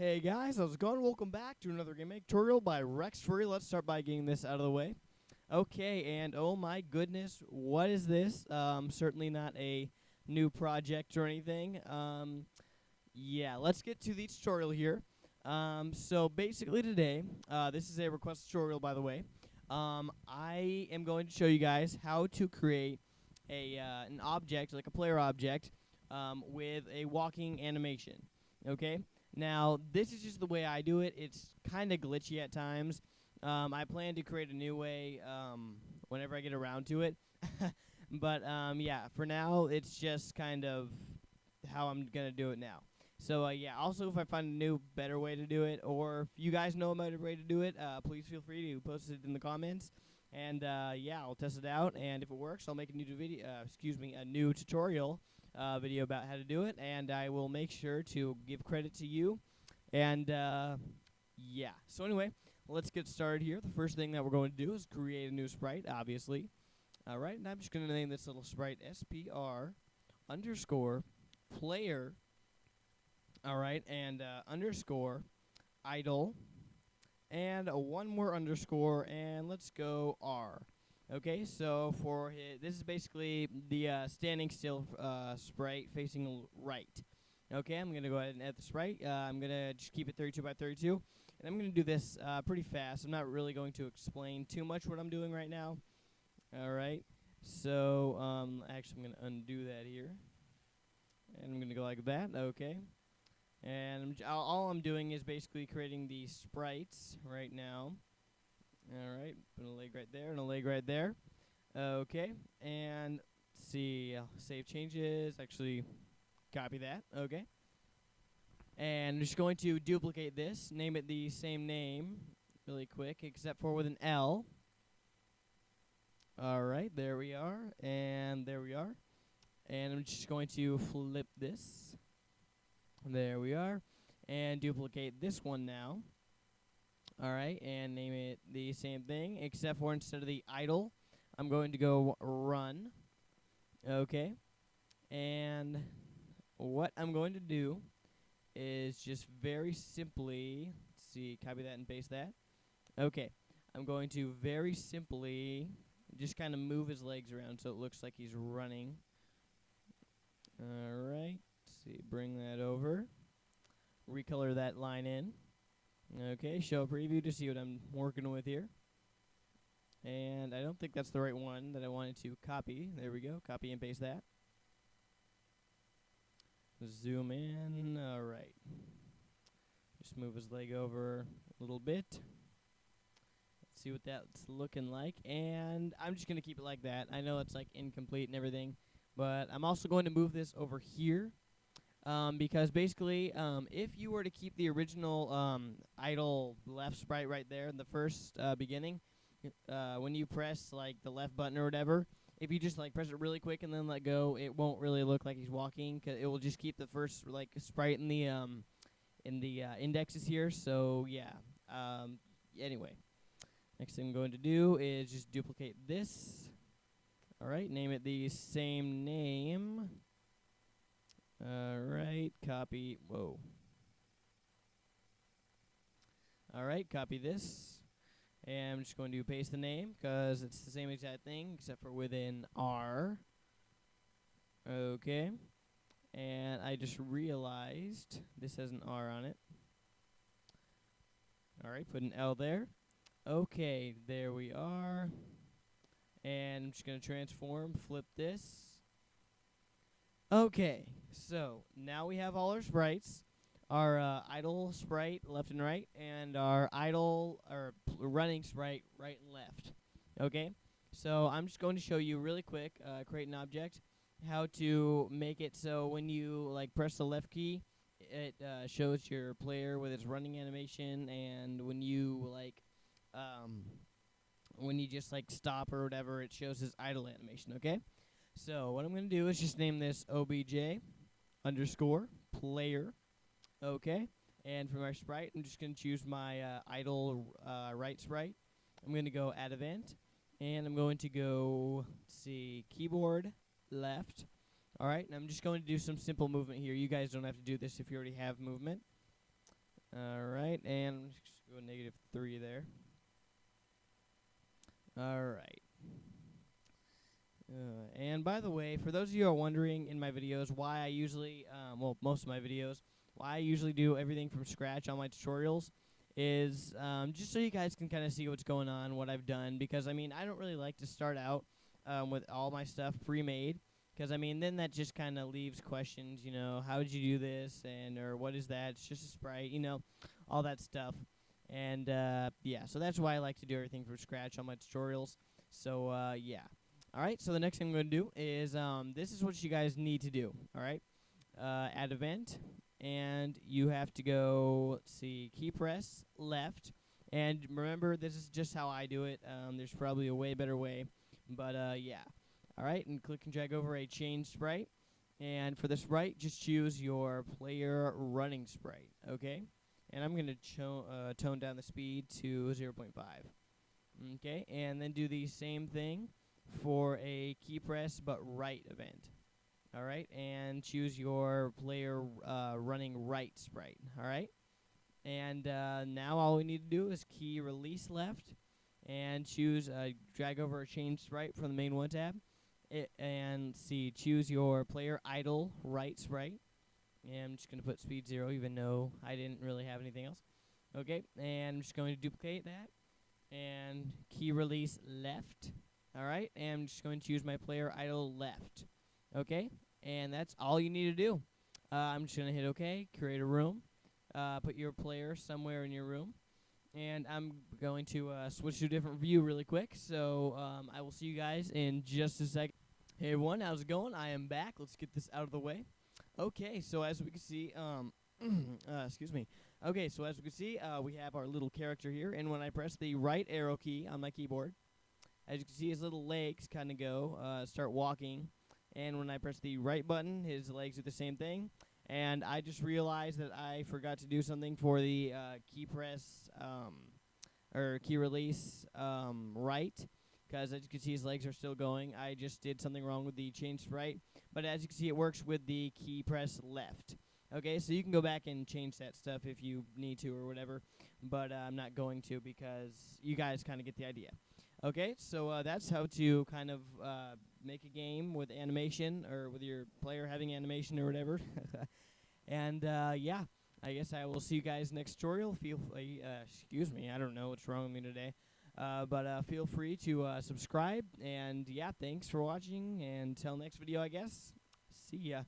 Hey guys, how's it going? Welcome back to another game tutorial by Rex Furry. Let's start by getting this out of the way. Okay, and oh my goodness, what is this? Certainly not a new project or anything. Yeah, let's get to the tutorial here. So basically today, this is a request tutorial, by the way. I am going to show you guys how to create an object, like a player object, with a walking animation. Okay. Now, this is just the way I do it. It's kind of glitchy at times. I plan to create a new way whenever I get around to it. But yeah, for now, it's just kind of how I'm going to do it now. So yeah, also if I find a new, better way to do it, or if you guys know a better way to do it, please feel free to post it in the comments. And yeah, I'll test it out, and if it works, I'll make a new video. A new tutorial video about how to do it, and I will make sure to give credit to you. And yeah, so anyway, let's get started here. The first thing that we're going to do is create a new sprite, obviously. All right, and I'm just going to name this little sprite SPR underscore player. All right, and underscore idle, and one more underscore, and let's go R. Okay, so for this is basically the standing still sprite facing right. Okay, I'm going to go ahead and add the sprite. I'm going to just keep it 32 by 32. And I'm going to do this pretty fast. I'm not really going to explain too much what I'm doing right now. All right, so actually I'm going to undo that here. And I'm going to go like that. Okay. And all I'm doing is basically creating the sprites right now. All right, put a leg right there and a leg right there. Okay, and let's see, save changes. Actually, copy that. Okay, and I'm just going to duplicate this, name it the same name, really quick, except for with an L. All right, there we are, and there we are. And I'm just going to flip this. There we are, and duplicate this one now. All right, and name it the same thing, except for instead of the idle, I'm going to go run. Okay, and what I'm going to do is just very simply, let's see, copy that and paste that. Okay, I'm going to very simply just kind of move his legs around so it looks like he's running. All right, let's see, bring that over, recolor that line in. Okay, show preview to see what I'm working with here. And I don't think that's the right one that I wanted to copy. There we go. Copy and paste that. Zoom in. All right. Just move his leg over a little bit. Let's see what that's looking like. And I'm just going to keep it like that. I know it's like incomplete and everything. But I'm also going to move this over here. Because basically, if you were to keep the original idle left sprite right there in the first beginning, when you press like the left button or whatever, if you just like press it really quick and then let go, it won't really look like he's walking, 'cause it will just keep the first like sprite in the indexes here. So yeah. Anyway, next thing I'm going to do is just duplicate this. All right, name it the same name. All right, copy. Whoa. All right, copy this. And I'm just going to paste the name because it's the same exact thing except for within R. Okay. And I just realized this has an R on it. All right, put an L there. Okay, there we are. And I'm just going to transform, flip this. Okay, so now we have all our sprites. Our idle sprite left and right, and our idle or running sprite right and left. Okay, so I'm just going to show you really quick, create an object, how to make it so when you like press the left key, it shows your player with its running animation, and when you when you just like stop or whatever, it shows his idle animation. Okay, so what I'm going to do is just name this obj underscore player. Okay, and for my sprite, I'm just going to choose my idle right sprite. I'm going to go add event, and I'm going to go, let's see, keyboard left. All right, and I'm just going to do some simple movement here. You guys don't have to do this if you already have movement. Alright, and just go -3 there. Alright. And by the way, for those of you who are wondering in my videos why I usually, well, most of my videos, why I usually do everything from scratch on my tutorials is just so you guys can kind of see what's going on, what I've done. Because, I mean, I don't really like to start out with all my stuff pre-made. Because, I mean, then that just kind of leaves questions, you know, how did you do this? Or what is that? It's just a sprite, you know, all that stuff. And, yeah, so that's why I like to do everything from scratch on my tutorials. So, yeah. Alright, so the next thing I'm going to do is, this is what you guys need to do, alright? Add event, and you have to go, let's see, key press left. And remember, this is just how I do it. There's probably a way better way, but, yeah. Alright, and click and drag over a change sprite. And for the sprite, just choose your player running sprite, okay? And I'm going to tone down the speed to 0.5. Okay, and then do the same thing for a key press but right event. Alright, and choose your player running right sprite. Alright, and now all we need to do is key release left and choose drag over a change sprite from the main one tab. And see, choose your player idle right sprite. And I'm just going to put speed 0 even though I didn't really have anything else. Okay, and I'm just going to duplicate that and key release left. Alright, and I'm just going to choose my player idle left. Okay, and that's all you need to do. I'm just going to hit OK, create a room, put your player somewhere in your room, and I'm going to switch to a different view really quick. So I will see you guys in just a second. Hey everyone, how's it going? I am back. Let's get this out of the way. Okay, so as we can see, excuse me. Okay, so as we can see, we have our little character here, and when I press the right arrow key on my keyboard, as you can see, his little legs kind of go, start walking, and when I press the right button, his legs do the same thing. And I just realized that I forgot to do something for the key press or key release right, because as you can see, his legs are still going. I just did something wrong with the change sprite, but as you can see, it works with the key press left. Okay, so you can go back and change that stuff if you need to or whatever, but I'm not going to because you guys kind of get the idea. Okay, so that's how to kind of make a game with animation or with your player having animation or whatever. And yeah, I guess I will see you guys next tutorial. Excuse me, I don't know what's wrong with me today. But feel free to subscribe. And yeah, thanks for watching. And until next video, I guess. See ya.